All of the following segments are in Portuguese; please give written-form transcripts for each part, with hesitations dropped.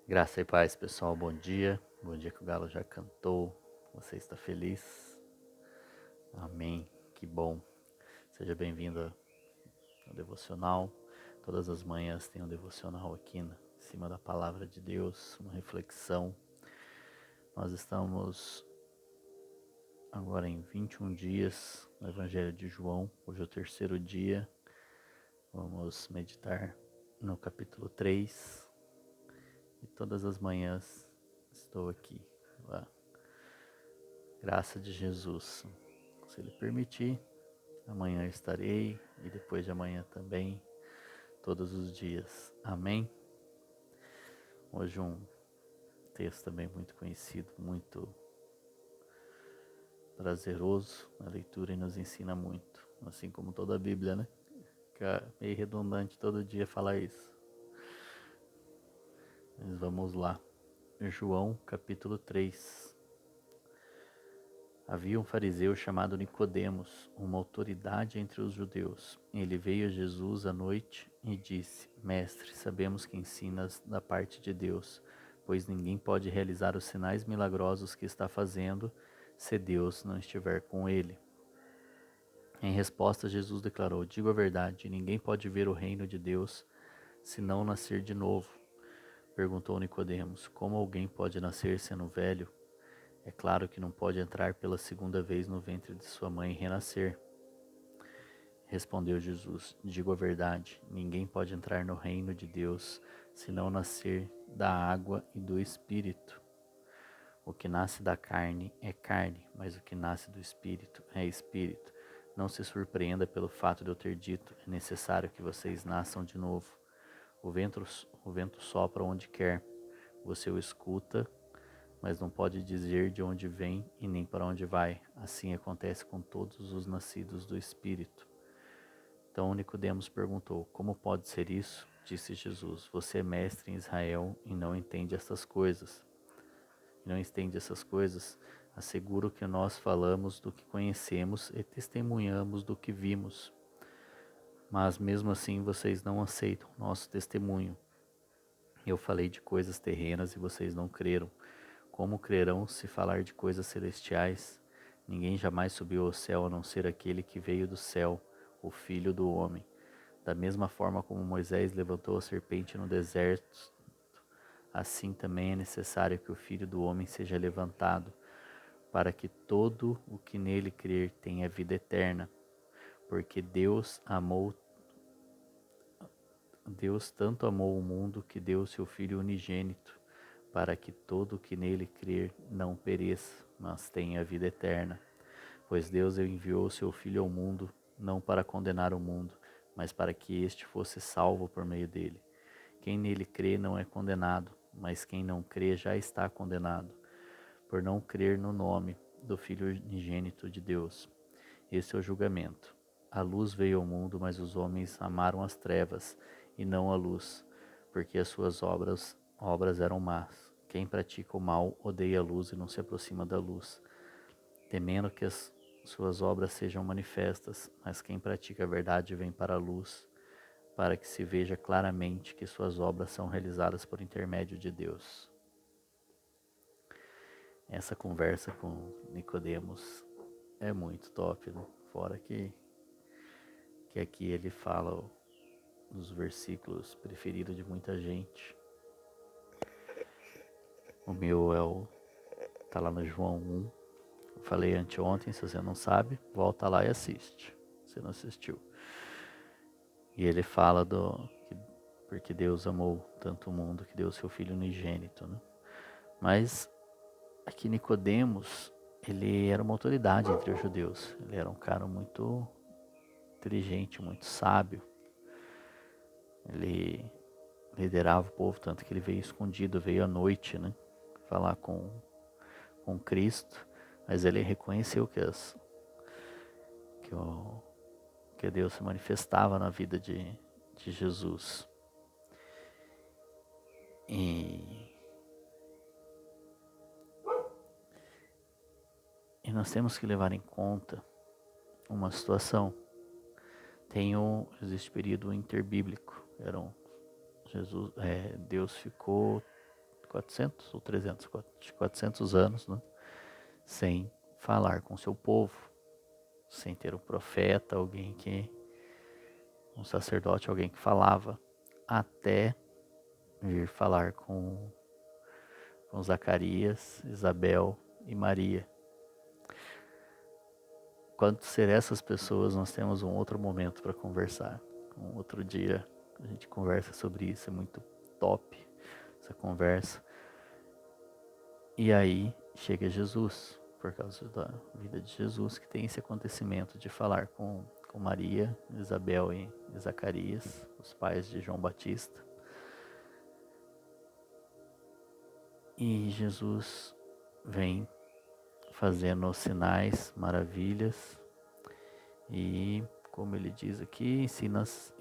Graça e paz, pessoal. Bom dia. Bom dia que o galo já cantou. Você está feliz? Amém. Que bom. Seja bem-vindo ao devocional. Todas as manhãs tem um devocional aqui em cima da palavra de Deus, uma reflexão. Nós estamos agora em 21 dias no Evangelho de João. Hoje é o terceiro dia. Vamos meditar no capítulo 3. E todas as manhãs estou aqui. Graça de Jesus. Se Ele permitir, amanhã estarei e depois de amanhã também, todos os dias. Amém? Hoje um texto também muito conhecido, muito prazeroso na leitura e nos ensina muito. Assim como toda a Bíblia, né? Fica meio redundante todo dia falar isso. Mas vamos lá. João capítulo 3. Havia um fariseu chamado Nicodemos, uma autoridade entre os judeus. Ele veio a Jesus à noite e disse: Mestre, sabemos que ensinas da parte de Deus, pois ninguém pode realizar os sinais milagrosos que está fazendo se Deus não estiver com ele. Em resposta, Jesus declarou: Digo a verdade, ninguém pode ver o reino de Deus se não nascer de novo. Perguntou Nicodemos: Como alguém pode nascer sendo velho? É claro que não pode entrar pela segunda vez no ventre de sua mãe e renascer. Respondeu Jesus: Digo a verdade, ninguém pode entrar no reino de Deus se não nascer da água e do Espírito. O que nasce da carne é carne, mas o que nasce do Espírito é Espírito. Não se surpreenda pelo fato de eu ter dito: é necessário que vocês nasçam de novo. O vento sopra onde quer, você o escuta, mas não pode dizer de onde vem e nem para onde vai. Assim acontece com todos os nascidos do Espírito. Então Nicodemos perguntou: Como pode ser isso? Disse Jesus: Você é mestre em Israel e não entende essas coisas. Asseguro que nós falamos do que conhecemos e testemunhamos do que vimos. Mas mesmo assim vocês não aceitam nosso testemunho. Eu falei de coisas terrenas e vocês não creram. Como crerão se falar de coisas celestiais? Ninguém jamais subiu ao céu a não ser aquele que veio do céu, o Filho do Homem. Da mesma forma como Moisés levantou a serpente no deserto, assim também é necessário que o Filho do Homem seja levantado, para que todo o que nele crer tenha vida eterna. Porque Deus tanto amou o mundo que deu seu Filho unigênito, para que todo o que nele crer não pereça, mas tenha vida eterna. Pois Deus enviou seu Filho ao mundo, não para condenar o mundo, mas para que este fosse salvo por meio dele. Quem nele crê não é condenado, mas quem não crê já está condenado, por não crer no nome do Filho unigênito de Deus. Esse é o julgamento. A luz veio ao mundo, mas os homens amaram as trevas e não a luz, porque as suas obras eram más. Quem pratica o mal odeia a luz e não se aproxima da luz, temendo que as suas obras sejam manifestas, mas quem pratica a verdade vem para a luz, para que se veja claramente que suas obras são realizadas por intermédio de Deus. Essa conversa com Nicodemos é muito top, né? Fora que aqui ele fala nos versículos preferidos de muita gente. O meu tá lá no João 1. Eu falei anteontem, se você não sabe, volta lá e assiste. Se você não assistiu. E ele fala porque Deus amou tanto o mundo que deu seu Filho unigênito, né? Mas aqui Nicodemos, ele era uma autoridade entre os judeus. Ele era um cara muito inteligente, muito sábio. Ele liderava o povo, tanto que ele veio escondido, veio à noite, né? Falar com Cristo. Mas ele reconheceu que Deus se manifestava na vida de Jesus. E nós temos que levar em conta uma situação. Existe período interbíblico. Deus ficou 400 ou 300, 400 anos, né? Sem falar com seu povo, sem ter um profeta, um sacerdote, alguém que falava, até vir falar com Zacarias, Isabel e Maria. Quando ser essas pessoas, nós temos um outro momento para conversar. Um outro dia a gente conversa sobre isso, é muito top essa conversa. E aí chega Jesus, por causa da vida de Jesus, que tem esse acontecimento de falar com Maria, Isabel e Zacarias, os pais de João Batista. E Jesus vem fazendo sinais, maravilhas, e, como ele diz aqui,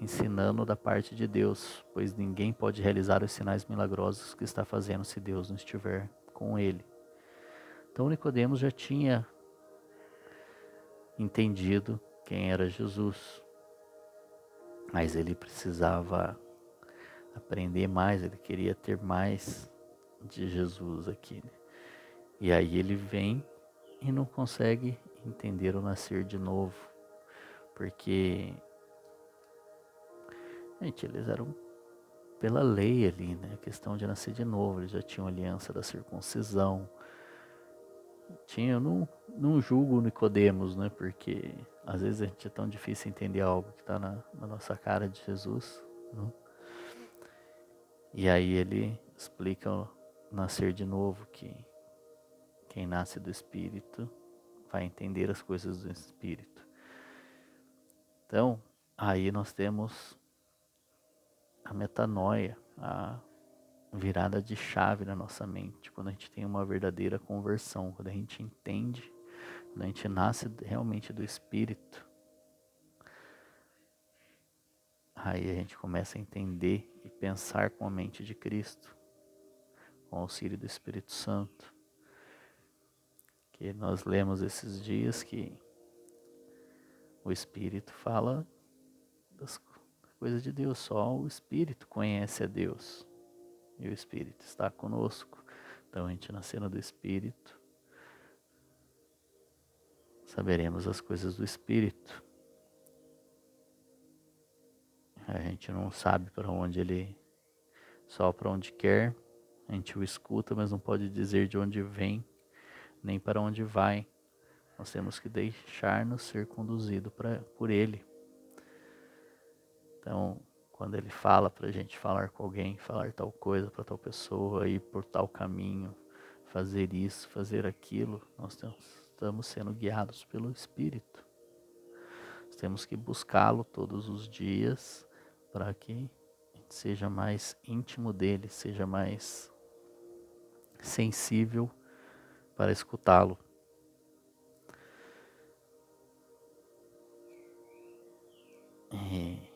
ensinando da parte de Deus, pois ninguém pode realizar os sinais milagrosos que está fazendo se Deus não estiver com ele. Então Nicodemos já tinha entendido quem era Jesus, mas ele precisava aprender mais, ele queria ter mais de Jesus aqui, né? E aí ele vem e não consegue entender o nascer de novo, porque, gente, eles eram pela lei ali, né? A questão de nascer de novo, eles já tinham aliança da circuncisão. Eu não julgo Nicodemos, né? Porque às vezes a gente é tão difícil entender algo que está na nossa cara de Jesus, né? E aí ele explica o nascer de novo, que quem nasce do Espírito vai entender as coisas do Espírito. Então, aí nós temos a metanoia, a virada de chave na nossa mente, quando a gente tem uma verdadeira conversão, quando a gente entende, quando a gente nasce realmente do Espírito, aí a gente começa a entender e pensar com a mente de Cristo, com o auxílio do Espírito Santo, que nós lemos esses dias que o Espírito fala das coisas de Deus, só o Espírito conhece a Deus, e o Espírito está conosco. Então a gente nascendo do Espírito, saberemos as coisas do Espírito. A gente não sabe para onde ele sopra onde quer, a gente o escuta, mas não pode dizer de onde vem, nem para onde vai. Nós temos que deixar-nos ser conduzido por ele. Então, quando ele fala para a gente falar com alguém, falar tal coisa para tal pessoa, ir por tal caminho, fazer isso, fazer aquilo, nós estamos sendo guiados pelo Espírito. Nós temos que buscá-lo todos os dias para que a gente seja mais íntimo dele, seja mais sensível para escutá-lo. E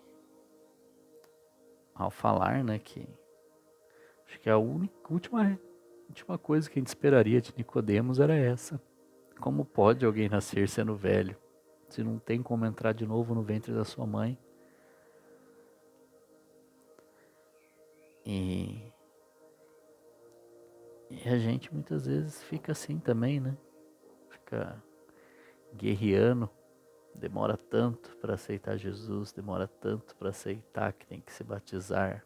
ao falar, né, que acho que a última coisa que a gente esperaria de Nicodemos era essa. Como pode alguém nascer sendo velho, se não tem como entrar de novo no ventre da sua mãe? E a gente muitas vezes fica assim também, né? Fica guerreando, demora tanto para aceitar Jesus, demora tanto para aceitar que tem que se batizar,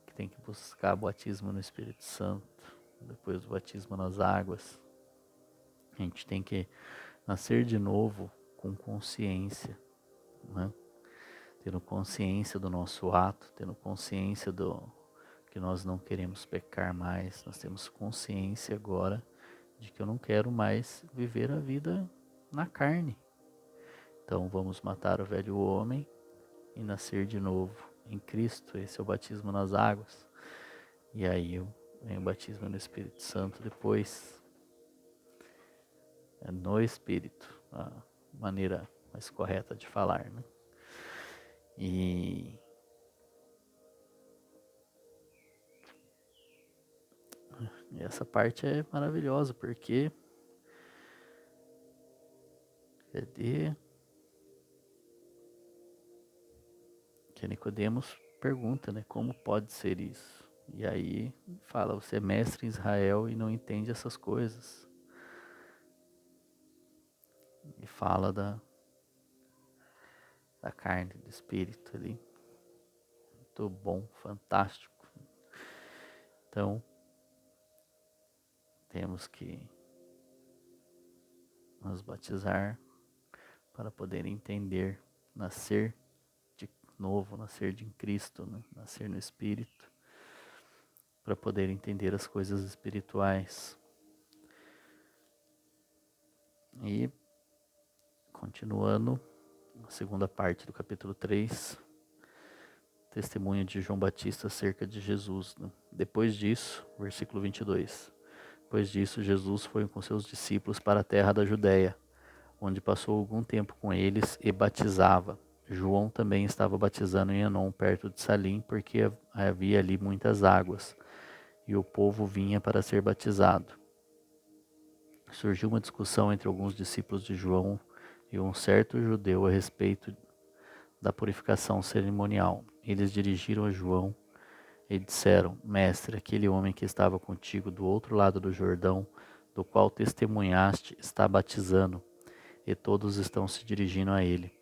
que tem que buscar o batismo no Espírito Santo, depois do batismo nas águas. A gente tem que nascer de novo com consciência, né? Tendo consciência do nosso ato, tendo consciência do que nós não queremos pecar mais. Nós temos consciência agora de que eu não quero mais viver a vida na carne. Então vamos matar o velho homem e nascer de novo em Cristo. Esse é o batismo nas águas. E aí vem o batismo no Espírito Santo depois. É no Espírito, a maneira mais correta de falar, né? E essa parte é maravilhosa, porque cadê? Que Nicodemos pergunta, né? Como pode ser isso? E aí fala, você é mestre em Israel e não entende essas coisas. E fala da carne, do espírito ali. Muito bom, fantástico. Então, temos que nos batizar para poder entender, nascer de novo, nascer de Cristo, né? Nascer no Espírito, para poder entender as coisas espirituais. E, continuando, a segunda parte do capítulo 3, testemunho de João Batista acerca de Jesus, né? Depois disso, versículo 22, depois disso Jesus foi com seus discípulos para a terra da Judéia, onde passou algum tempo com eles e batizava. João também estava batizando em Enom, perto de Salim, porque havia ali muitas águas, e o povo vinha para ser batizado. Surgiu uma discussão entre alguns discípulos de João e um certo judeu a respeito da purificação cerimonial. Eles dirigiram a João e disseram: Mestre, aquele homem que estava contigo do outro lado do Jordão, do qual testemunhaste, está batizando, e todos estão se dirigindo a ele.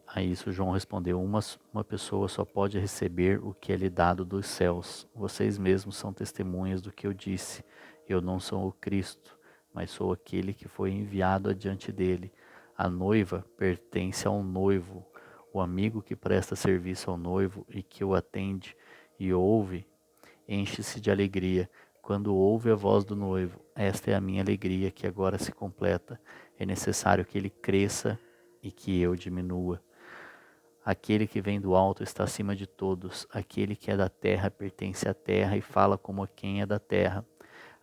A isso João respondeu: uma pessoa só pode receber o que é lhe dado dos céus. Vocês mesmos são testemunhas do que eu disse. Eu não sou o Cristo, mas sou aquele que foi enviado adiante dele. A noiva pertence ao noivo. O amigo que presta serviço ao noivo e que o atende e ouve, enche-se de alegria quando ouve a voz do noivo. Esta é a minha alegria que agora se completa. É necessário que ele cresça e que eu diminua. Aquele que vem do alto está acima de todos. Aquele que é da terra pertence à terra e fala como quem é da terra.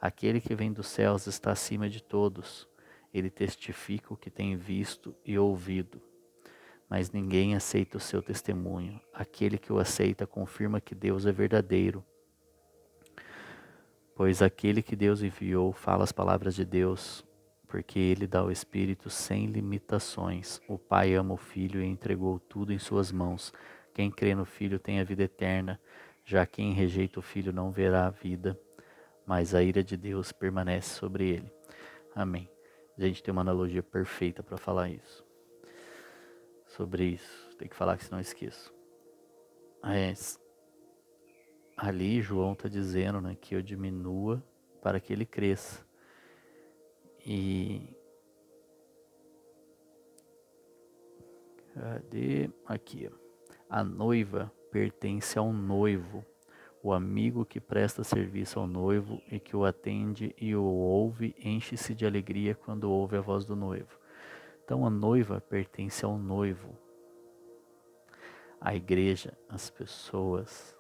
Aquele que vem dos céus está acima de todos. Ele testifica o que tem visto e ouvido. Mas ninguém aceita o seu testemunho. Aquele que o aceita confirma que Deus é verdadeiro. Pois aquele que Deus enviou fala as palavras de Deus, porque ele dá o Espírito sem limitações. O Pai ama o Filho e entregou tudo em suas mãos. Quem crê no Filho tem a vida eterna, já quem rejeita o Filho não verá a vida, mas a ira de Deus permanece sobre ele. Amém. A gente tem uma analogia perfeita para falar isso. Sobre isso. Tem que falar que senão eu esqueço. Ali João está dizendo, né, que eu diminua para que ele cresça. E cadê? Aqui. A noiva pertence ao noivo. O amigo que presta serviço ao noivo e que o atende e o ouve enche-se de alegria quando ouve a voz do noivo. Então a noiva pertence ao noivo. A igreja, as pessoas,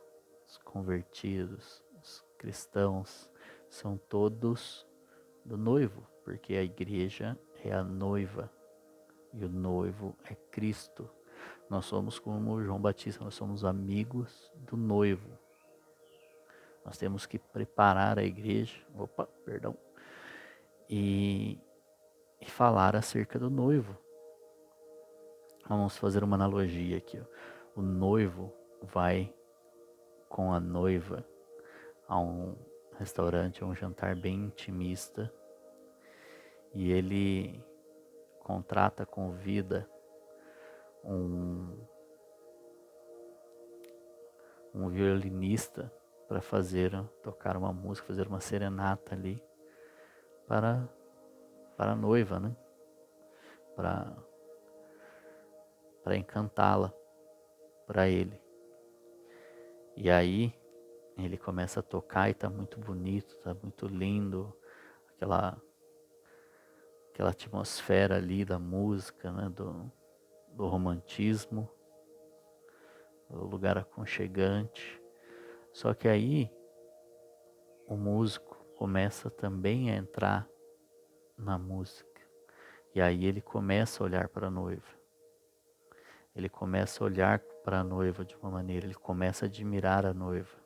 os convertidos, os cristãos, são todos do noivo, porque a igreja é a noiva e o noivo é Cristo. Nós somos como João Batista, nós somos amigos do noivo. Nós temos que preparar a igreja, e falar acerca do noivo. Vamos fazer uma analogia aqui. O noivo vai com a noiva a um restaurante, a um jantar bem intimista, e ele convida um violinista para tocar uma música, fazer uma serenata ali para a noiva, né? Para encantá-la para ele. E aí ele começa a tocar e tá muito bonito, tá muito lindo, aquela atmosfera ali da música, né? Do romantismo, do lugar aconchegante. Só que aí o músico começa também a entrar na música. E aí ele começa a olhar para a noiva. Ele começa a olhar para a noiva de uma maneira, ele começa a admirar a noiva.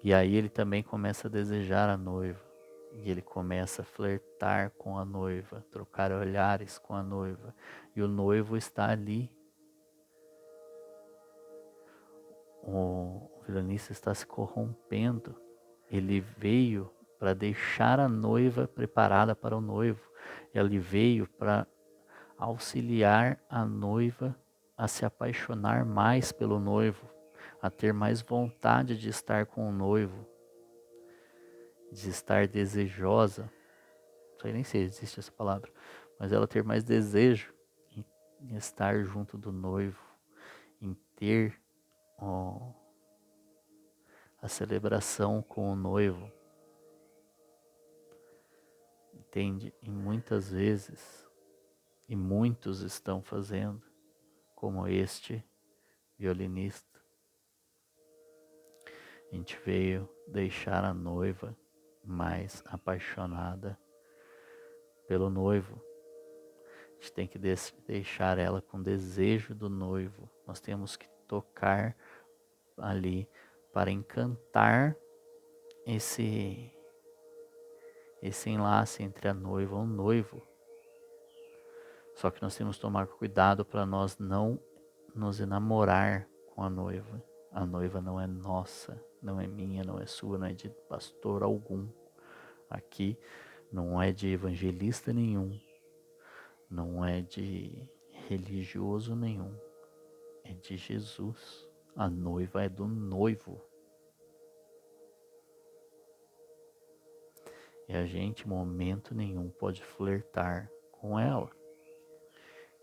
E aí ele também começa a desejar a noiva. E ele começa a flertar com a noiva, trocar olhares com a noiva. E o noivo está ali. O violinista está se corrompendo. Ele veio para deixar a noiva preparada para o noivo. Ele veio para auxiliar a noiva a se apaixonar mais pelo noivo, a ter mais vontade de estar com o noivo, de estar desejosa. Não sei nem se existe essa palavra, mas ela ter mais desejo em estar junto do noivo, em ter a celebração com o noivo. Entende? E muitas vezes, e muitos estão fazendo, como este violinista. A gente veio deixar a noiva mais apaixonada pelo noivo. A gente tem que deixar ela com desejo do noivo. Nós temos que tocar ali para encantar esse enlace entre a noiva e o noivo. Só que nós temos que tomar cuidado para nós não nos enamorar com a noiva. A noiva não é nossa, não é minha, não é sua, não é de pastor algum. Aqui não é de evangelista nenhum, não é de religioso nenhum, é de Jesus. A noiva é do noivo. E a gente, em momento nenhum, pode flertar com ela.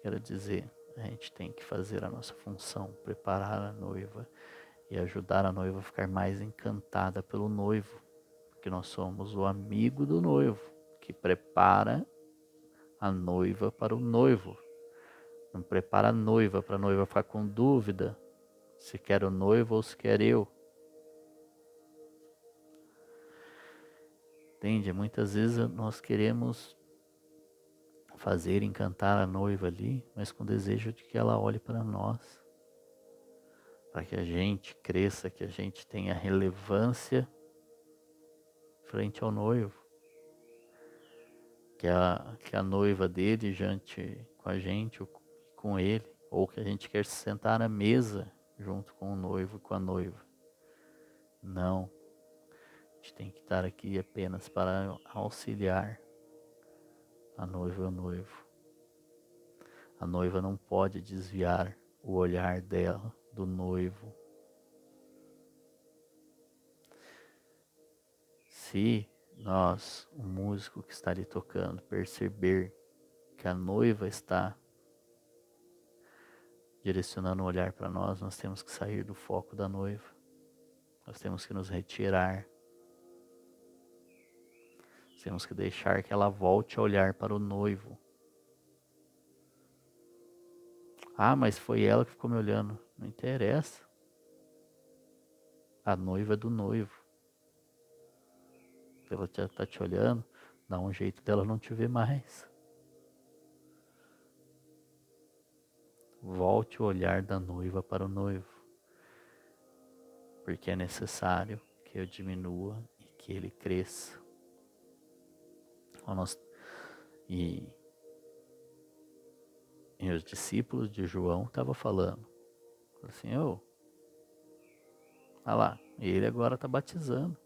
Quero dizer, a gente tem que fazer a nossa função, preparar a noiva e ajudar a noiva a ficar mais encantada pelo noivo. Porque nós somos o amigo do noivo, que prepara a noiva para o noivo. Não prepara a noiva para a noiva ficar com dúvida se quer o noivo ou se quer eu. Entende? Muitas vezes nós queremos fazer encantar a noiva ali, mas com desejo de que ela olhe para nós. Para que a gente cresça, que a gente tenha relevância frente ao noivo. Que a noiva dele jante com a gente ou com ele. Ou que a gente quer se sentar à mesa junto com o noivo e com a noiva. Não. A gente tem que estar aqui apenas para auxiliar a noiva e o noivo. A noiva não pode desviar o olhar dela do noivo. Se nós, o músico que está ali tocando, perceber que a noiva está direcionando o olhar para nós, nós temos que sair do foco da noiva. Nós temos que nos retirar. Temos que deixar que ela volte a olhar para o noivo. Ah, mas foi ela que ficou me olhando. Não interessa. A noiva é do noivo. Ela já está te olhando, dá um jeito dela não te ver mais. Volte o olhar da noiva para o noivo. Porque é necessário que eu diminua e que ele cresça. E os discípulos de João estavam falando assim, olha lá, ele agora está batizando.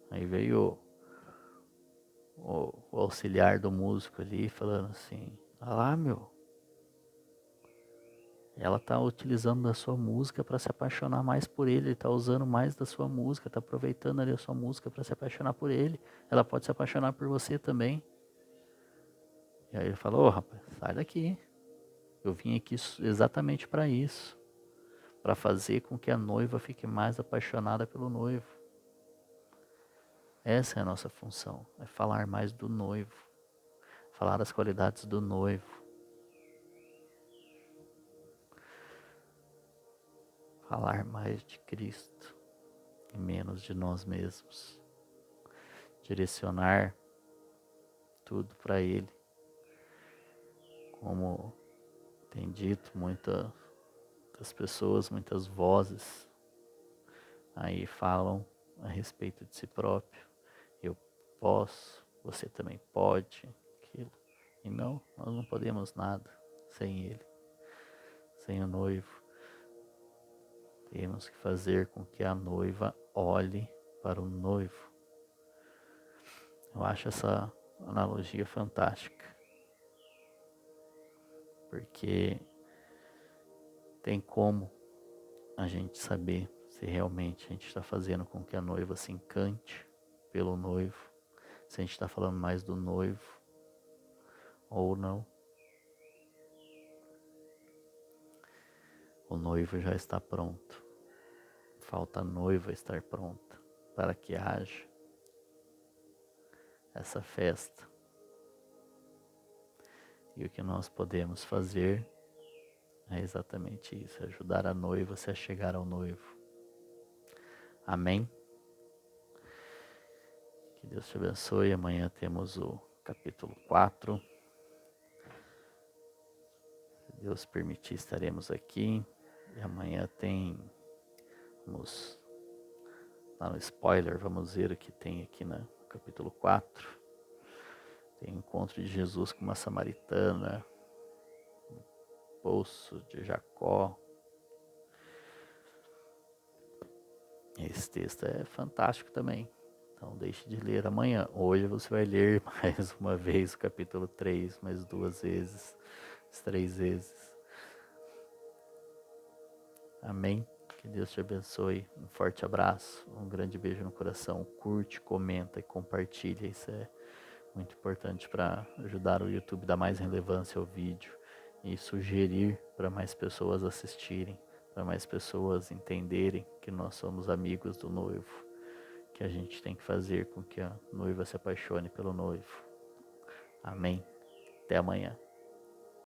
Aí veio o auxiliar do músico ali falando assim, olha lá, meu, ela está utilizando da sua música para se apaixonar mais por ele, ele está usando mais da sua música, está aproveitando ali a sua música para se apaixonar por ele, ela pode se apaixonar por você também. E aí ele falou, rapaz, sai daqui, eu vim aqui exatamente para isso, para fazer com que a noiva fique mais apaixonada pelo noivo. Essa é a nossa função, é falar mais do noivo, falar as qualidades do noivo. Falar mais de Cristo e menos de nós mesmos. Direcionar tudo para Ele. Como tem dito muitas pessoas, muitas vozes aí falam a respeito de si próprio. Eu posso, você também pode, aquilo. E não, nós não podemos nada sem Ele, sem o noivo. Temos que fazer com que a noiva olhe para o noivo. Eu acho essa analogia fantástica, porque tem como a gente saber se realmente a gente está fazendo com que a noiva se encante pelo noivo, se a gente está falando mais do noivo ou não. O noivo já está pronto, falta a noiva estar pronta para que haja essa festa. E o que nós podemos fazer é exatamente isso, ajudar a noiva a se achegar ao noivo. Amém? Que Deus te abençoe. Amanhã temos o capítulo 4. Se Deus permitir, estaremos aqui. E amanhã vamos lá no spoiler, vamos ver o que tem aqui no capítulo 4. Tem o encontro de Jesus com uma samaritana, poço de Jacó. Esse texto é fantástico também. Então deixe de ler amanhã. Hoje você vai ler mais uma vez o capítulo 3, mais 2 vezes, 3 vezes. Amém? Que Deus te abençoe. Um forte abraço, um grande beijo no coração. Curte, comenta e compartilha. Isso é muito importante para ajudar o YouTube a dar mais relevância ao vídeo e sugerir para mais pessoas assistirem, para mais pessoas entenderem que nós somos amigos do noivo, que a gente tem que fazer com que a noiva se apaixone pelo noivo. Amém? Até amanhã.